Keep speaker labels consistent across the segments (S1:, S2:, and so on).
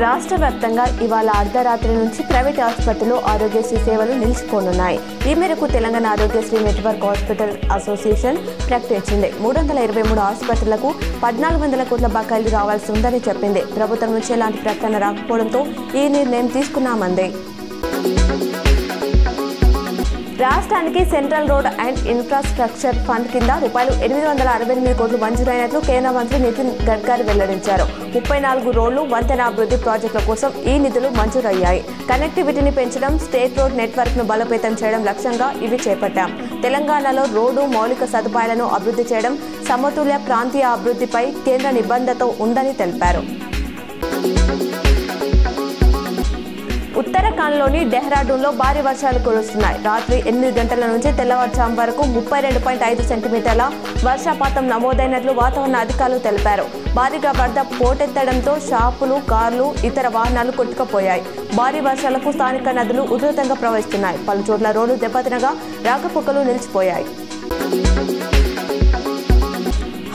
S1: రాష్ట్ర వ్యాప్తంగా ఇవాళ అర్ధరాత్రి నుంచి ప్రైవేట్ ఆసుపత్రుల్లో ఆరోగ్యశ్రీ సేవలు నిలిచిపోనున్నాయి. ఈ మేరకు Telangana Aarogyasri network hospital association ప్రకటించింది. 323 ఆసుపత్రులకు 1400 కోట్ల బకాయిలు రావాల్సి ఉందని చెప్పింది. ప్రభుత్వం నుంచి ఎలాంటి ప్రకటన రాకపోవడంతో ఈ నిర్ణయం తీసుకున్నామంది. రాష్ట్రానికి central road and infrastructure fund కింద రూపాయలు 868 కోట్లు మంజూరైనట్లు కేంద్ర మంత్రి నితిన్ గడ్కరీ వెల్లడించారు. 34 రోడ్లు, వంతెన అభివృద్ధి ప్రాజెక్టుల కోసం ఈ నిధులు మంజూరయ్యాయి. కనెక్టివిటీని పెంచడం, స్టేట్ రోడ్ నెట్వర్క్ ను బలోపేతం చేయడం లక్ష్యంగా ఇవి చేపట్టాం. తెలంగాణలో రోడ్డు మౌలిక సదుపాయాలను అభివృద్ధి చేయడం, సమతుల్య ప్రాంతీయ అభివృద్ధిపై కేంద్ర నిబంధనతో ఉందని తెలిపారు. ఉత్తరాఖండ్లోని డెహ్రాడూన్లో భారీ వర్షాలు కురుస్తున్నాయి. రాత్రి 8 గంటల నుంచి తెల్లవారుజాము వరకు 32.5 సెంటీమీటర్ల వర్షపాతం నమోదైనట్లు వాతావరణ అధికారులు తెలిపారు. భారీగా వరద పోటెత్తడంతో షాపులు, కార్లు, ఇతర వాహనాలు కొట్టుకుపోయాయి. భారీ వర్షాలకు స్థానిక నదులు ఉధృతంగా ప్రవహిస్తున్నాయి. పలు చోట్ల రోడ్లు దెబ్బతినగా రాకపోకలు నిలిచిపోయాయి.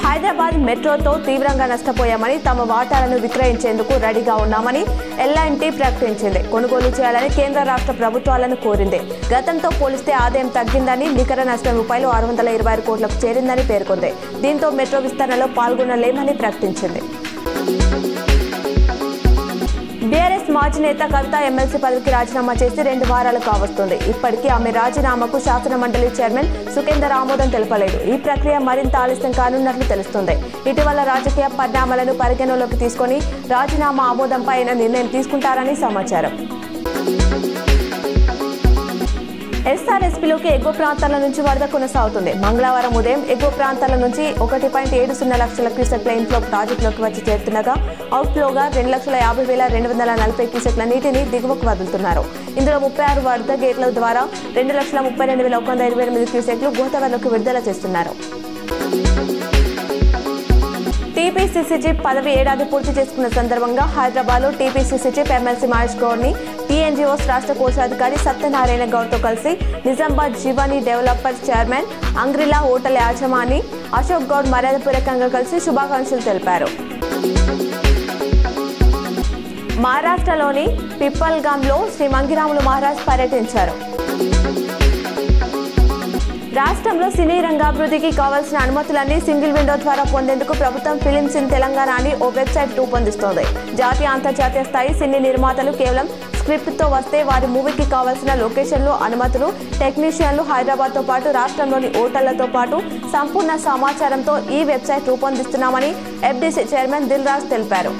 S1: హైదరాబాద్ మెట్రోతో తీవ్రంగా నష్టపోయామని, తమ వాటాలను విక్రయించేందుకు రెడీగా ఉన్నామని ఎల్ఐఎన్టీ ప్రకటించింది. కొనుగోలు చేయాలని కేంద్ర రాష్ట్ర ప్రభుత్వాలను కోరింది. గతంతో పోలిస్తే ఆదాయం తగ్గిందని, నికర నష్టం రూపాయలు 626 కోట్లకు చేరిందని పేర్కొంది. దీంతో మెట్రో విస్తరణలో పాల్గొనలేమని ప్రకటించింది. బీఆర్ఎస్ మాజీ నేత కవిత ఎమ్మెల్సీ పదవికి రాజీనామా చేసి 2 వారాలు కావస్తుంది. ఇప్పటికీ ఆమె రాజీనామాకు శాసన మండలి చైర్మన్ సుఖేందర్ ఆమోదం తెలపలేదు. ఈ ప్రక్రియ మరింత ఆలస్యం కానున్నట్లు తెలుస్తుంది. ఇటీవల రాజకీయ పరిణామాలను పరిగణలోకి తీసుకుని రాజీనామా ఆమోదంపై నిర్ణయం తీసుకుంటారని సమాచారం. ఎస్ఆర్ఎస్పీలోకి ఎగువ ప్రాంతాల నుంచి వరద కొనసాగుతుంది. మంగళవారం ఉదయం ఎగువ ప్రాంతాల నుంచి 1.70 లక్షల క్యూసెక్ల ఇన్ఫ్లో ప్రాజెక్టులోకి వచ్చి చేరుతుండగా అవుట్ఫ్లోగా 2,50,240 క్యూసెక్ల నీటిని దిగువకు వదులుతున్నారు. ఇందులో 36 వరద గేట్ల ద్వారా 2,32,128 క్యూసెక్లు గోదావరిలోకి విడుదల చేస్తున్నారు. టీపీసీసీ చీఫ్ పదవి ఏడాది పూర్తి చేసుకున్న సందర్భంగా హైదరాబాద్లో టీపీసీసీ చీఫ్ ఎమ్మెల్సీ మహేష్ గౌడ్ని టీఎన్జీఓస్ రాష్ట్ర కోశాధికారి సత్యనారాయణ గౌడ్తో కలిసి నిజామాబాద్ జీవానీ డెవలపర్స్ చైర్మన్, అంగ్రిలా హోటల్ యాజమాని అశోక్ గౌడ్ మర్యాదపూర్వకంగా కలిసి శుభాకాంక్షలు తెలిపారు. మహారాష్ట్రలోని పిప్పల్గామ్లో శ్రీ మంగిరాములు మహారాజ్ పర్యటించారు. రాష్ట్రంలో సినీ రంగాభివృద్ధికి కావాల్సిన అనుమతులన్నీ సింగిల్ విండో ద్వారా పొందేందుకు ప్రభుత్వం ఫిలిమ్స్ ఇన్ తెలంగాణ అని ఓ వెబ్సైట్ రూపొందిస్తోంది. జాతీయ, అంతర్జాతీయ స్థాయి సినీ నిర్మాతలు కేవలం స్క్రిప్ట్తో వస్తే వారి మూవీకి కావాల్సిన లొకేషన్లు, అనుమతులు, టెక్నీషియన్లు హైదరాబాద్తో పాటు రాష్ట్రంలోని హోటళ్లతో పాటు సంపూర్ణ సమాచారంతో ఈ website రూపొందిస్తున్నామని FDC chairman Dil Raju తెలిపారు.